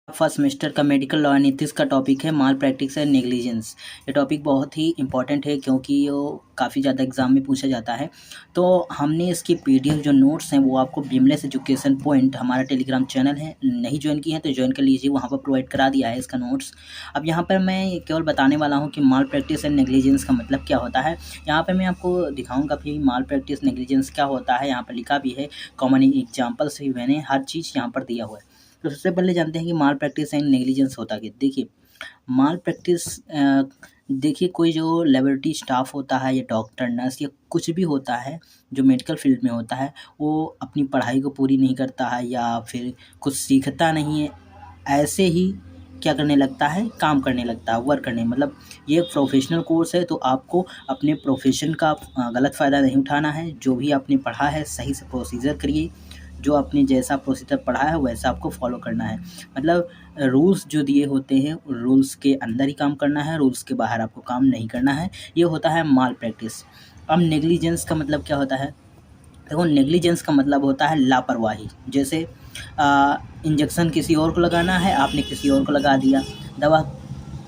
First semester का medical law and ethics का topic है माल प्रैक्टिस एंड नेग्लिजेंस। ये टॉपिक बहुत ही इंपॉर्टेंट है क्योंकि वो काफ़ी ज़्यादा एग्जाम में पूछा जाता है। तो हमने इसकी पीडीएफ जो नोट्स हैं वो आपको बीमलेस एजुकेशन पॉइंट हमारा टेलीग्राम चैनल है, नहीं ज्वाइन किए हैं तो ज्वाइन कर लीजिए, वहाँ पर प्रोवाइड करा दिया है इसका नोट्स। अब यहाँ पर मैं केवल बताने वाला हूँ कि माल प्रैक्टिस एंड नेग्लिजेंस का मतलब क्या होता है। यहाँ पर मैं आपको दिखाऊँगा कि माल प्रैक्टिस नेग्लिजेंस क्या होता है। यहाँ पर लिखा भी है, कॉमन एग्जाम्पल्स भी मैंने हर चीज़ यहाँ पर दिया हुआ है। तो सबसे पहले जानते हैं कि माल प्रैक्टिस एंड नेग्लिजेंस होता क्या। देखिए माल प्रैक्टिस देखिए कोई जो लेबोरेटरी स्टाफ होता है या डॉक्टर नर्स या कुछ भी होता है जो मेडिकल फील्ड में होता है, वो अपनी पढ़ाई को पूरी नहीं करता है या फिर कुछ सीखता नहीं है, ऐसे ही क्या करने लगता है, काम करने लगता है, वर्क करने। मतलब ये एक प्रोफेशनल कोर्स है, तो आपको अपने प्रोफेशन का गलत फ़ायदा नहीं उठाना है। जो भी आपने पढ़ा है सही से प्रोसीजर करिए, जो आपने जैसा प्रोसीजर पढ़ा है वैसा आपको फॉलो करना है। मतलब रूल्स जो दिए होते हैं रूल्स के अंदर ही काम करना है, रूल्स के बाहर आपको काम नहीं करना है। ये होता है माल प्रैक्टिस। अब नेग्लिजेंस का मतलब क्या होता है। देखो नेग्लिजेंस का मतलब होता है लापरवाही। जैसे इंजेक्शन किसी और को लगाना है, आपने किसी और को लगा दिया। दवा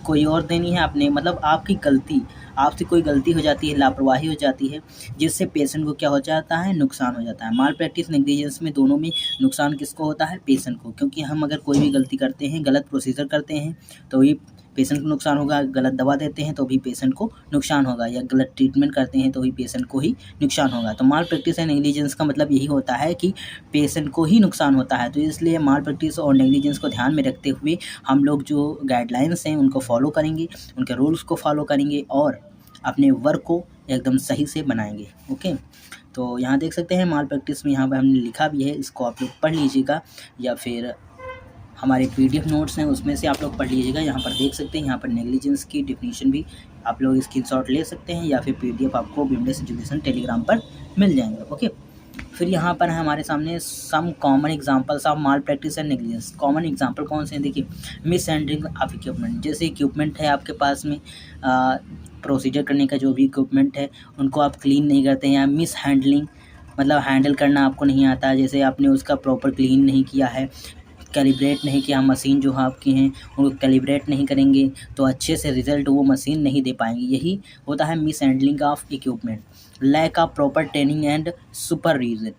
कोई और देनी है, आपने मतलब आपकी गलती, आपसे कोई गलती हो जाती है, लापरवाही हो जाती है, जिससे पेशेंट को क्या हो जाता है, नुकसान हो जाता है। माल प्रैक्टिस नेग्लिजेंस में दोनों में नुकसान किसको होता है, पेशेंट को। क्योंकि हम अगर कोई भी गलती करते हैं, गलत प्रोसीजर करते हैं तो ही पेशेंट को नुकसान होगा, गलत दवा देते हैं तो भी पेशेंट को नुकसान होगा, या गलत ट्रीटमेंट करते हैं तो भी पेशेंट को ही नुकसान होगा। तो माल प्रैक्टिस एंड नेग्लिजेंस का मतलब यही होता है कि पेशेंट को ही नुकसान होता है। तो इसलिए माल प्रैक्टिस और नेग्लिजेंस को ध्यान में रखते हुए हम लोग जो गाइडलाइंस हैं उनको फॉलो करेंगे, उनके रूल्स को फॉलो करेंगे और अपने वर्क को एकदम सही से बनाएंगे। ओके, तो यहाँ देख सकते हैं माल प्रैक्टिस में यहाँ पर हमने लिखा भी है, इसको आप लोग पढ़ लीजिएगा या फिर हमारे पीडीएफ नोट्स हैं उसमें से आप लोग पढ़ लीजिएगा। यहाँ पर देख सकते हैं, यहाँ पर नेग्लिजेंस की डिफिनीशन भी आप लोग स्क्रीनशॉट ले सकते हैं या फिर पीडीएफ आपको बीमलेस एजुकेशन टेलीग्राम पर मिल जाएंगे। ओके, फिर यहाँ पर है हमारे सामने some common examples of malpractice and negligence. Common example कौन से हैं, देखिए मिस हैंडलिंग ऑफ इक्विपमेंट। जैसे इक्विपमेंट है आपके पास में, प्रोसीजर करने का जो भी इक्विपमेंट है उनको आप क्लीन नहीं करते हैं, या मिस हैंडलिंग मतलब हैंडल करना आपको नहीं आता, जैसे आपने उसका प्रॉपर क्लीन नहीं किया है, कैलिब्रेट नहीं किया, मशीन जो आपकी हैं उनको कैलिब्रेट नहीं करेंगे तो अच्छे से रिज़ल्ट वो मशीन नहीं दे पाएंगी। यही होता है mishandling of equipment. Lack of proper training and supervision.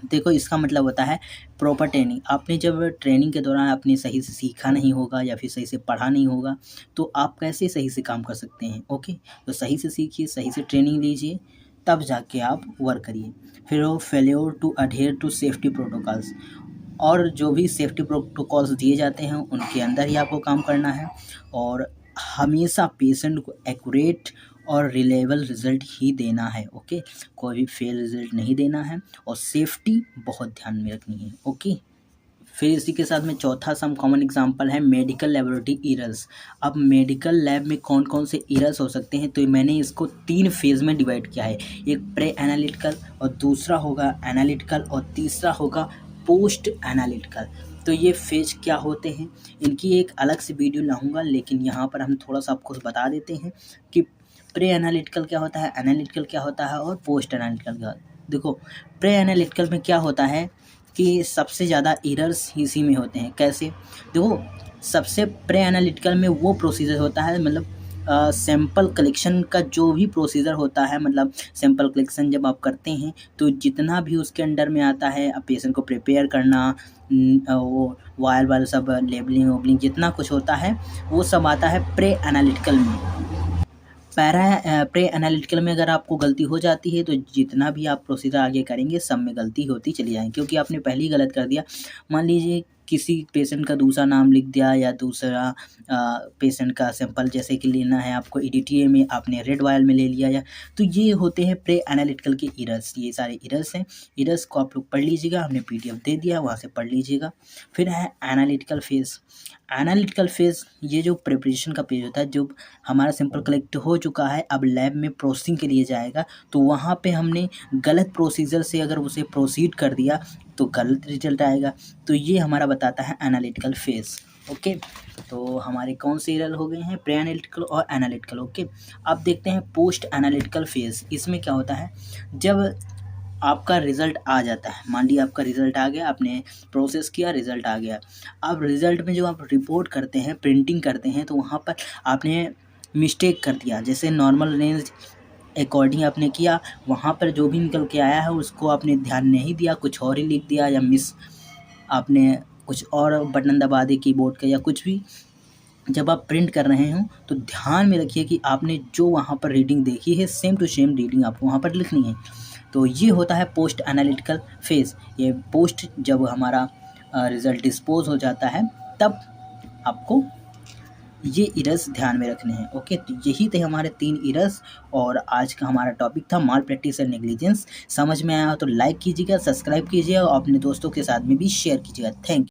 देखो इसका मतलब होता है प्रॉपर ट्रेनिंग। आपने जब ट्रेनिंग के दौरान आपने सही से सीखा नहीं होगा या फिर सही से पढ़ा नहीं होगा तो आप कैसे सही से काम कर सकते हैं। ओके, तो सही से सीखिए, सही से ट्रेनिंग लीजिए, तब जाके आप वर्क करिए। फिर वो failure to adhere to safety protocols, और जो भी सेफ्टी प्रोटोकॉल्स दिए जाते हैं उनके अंदर ही आपको काम करना है, और हमेशा पेशेंट को एक्यूरेट और रिलायबल रिज़ल्ट ही देना है। ओके, कोई भी फेल रिज़ल्ट नहीं देना है, और सेफ्टी बहुत ध्यान में रखनी है। ओके, फिर इसी के साथ में चौथा सम कॉमन एग्जांपल है मेडिकल लेबोरेटरी एरर्स। अब मेडिकल लैब में कौन कौन से एरर्स हो सकते हैं, तो मैंने इसको 3 फेज़ में डिवाइड किया है। एक प्रे एनालिटिकल, और दूसरा होगा एनालिटिकल, और तीसरा होगा पोस्ट एनालिटिकल। तो ये फेज क्या होते हैं, इनकी एक अलग से वीडियो लाऊंगा, लेकिन यहाँ पर हम थोड़ा सा आपको बता देते हैं कि प्रे एनालिटिकल क्या होता है, एनालिटिकल क्या होता है और पोस्ट एनालिटिकल क्या होता है। देखो प्रे एनालिटिकल में क्या होता है कि सबसे ज़्यादा एरर्स इसी में होते हैं। कैसे, देखो सबसे प्रे एनालिटिकल में वो प्रोसीजर होता है, मतलब सैंपल कलेक्शन का जो भी प्रोसीजर होता है, मतलब सैंपल कलेक्शन जब आप करते हैं तो जितना भी उसके अंडर में आता है, पेशेंट को प्रिपेयर करना, वो वायर सब लेबलिंग वोबलिंग जितना कुछ होता है वो सब आता है प्रे एनालिटिकल में। प्रे एनालिटिकल में अगर आपको गलती हो जाती है तो जितना भी आप प्रोसीजर आगे करेंगे सब में गलती होती चली जाएगी, क्योंकि आपने पहले ही गलत कर दिया। मान लीजिए किसी पेशेंट का दूसरा नाम लिख दिया, या दूसरा पेशेंट का सैंपल जैसे कि लेना है आपको ईडीटीए में, आपने रेड वायल में ले लिया, या तो ये होते हैं प्रे एनालिटिकल के एरर्स। ये सारे एरर्स हैं, एरर्स को आप लोग पढ़ लीजिएगा, हमने पीडीएफ दे दिया वहाँ से पढ़ लीजिएगा। फिर है एनालिटिकल फेज़। एनालिटिकल फेज़ ये जो प्रिपरेशन का पेज होता है, जो हमारा सैंपल कलेक्ट हो चुका है अब लैब में प्रोसेसिंग के लिए जाएगा, तो वहाँ पे हमने गलत प्रोसीजर से अगर उसे प्रोसीड कर दिया तो गलत रिजल्ट आएगा। तो ये हमारा बताता है एनालिटिकल फेज़। ओके, तो हमारे कौन से एरर हो गए हैं, प्री एनालिटिकल और एनालिटिकल। ओके, अब देखते हैं पोस्ट एनालिटिकल फेज़। इसमें क्या होता है, जब आपका रिज़ल्ट आ जाता है। मान लिया आपका रिज़ल्ट आ गया, आपने प्रोसेस किया, रिज़ल्ट आ गया। अब रिज़ल्ट में जो आप रिपोर्ट करते हैं, प्रिंटिंग करते हैं, तो वहाँ पर आपने मिस्टेक कर दिया। जैसे नॉर्मल रेंज अकॉर्डिंग आपने किया, वहाँ पर जो भी निकल के आया है उसको आपने ध्यान नहीं दिया, कुछ और ही लिख दिया, या आपने कुछ और बटन दबा दिए कीबोर्ड का या कुछ भी। जब आप प्रिंट कर रहे हो तो ध्यान में रखिए कि आपने जो वहाँ पर रीडिंग देखी है सेम टू सेम रीडिंग आपको वहाँ पर लिखनी है। तो ये होता है पोस्ट एनालिटिकल फेज़। ये पोस्ट जब हमारा रिज़ल्ट डिस्पोज़ हो जाता है तब आपको ये एरर्स ध्यान में रखने हैं। ओके, तो यही थे हमारे 3 एरर्स और आज का हमारा टॉपिक था माल प्रैक्टिस एंड नेग्लिजेंस। समझ में आया हो तो लाइक कीजिएगा, सब्सक्राइब कीजिएगा और अपने दोस्तों के साथ में भी शेयर कीजिएगा। Thank you.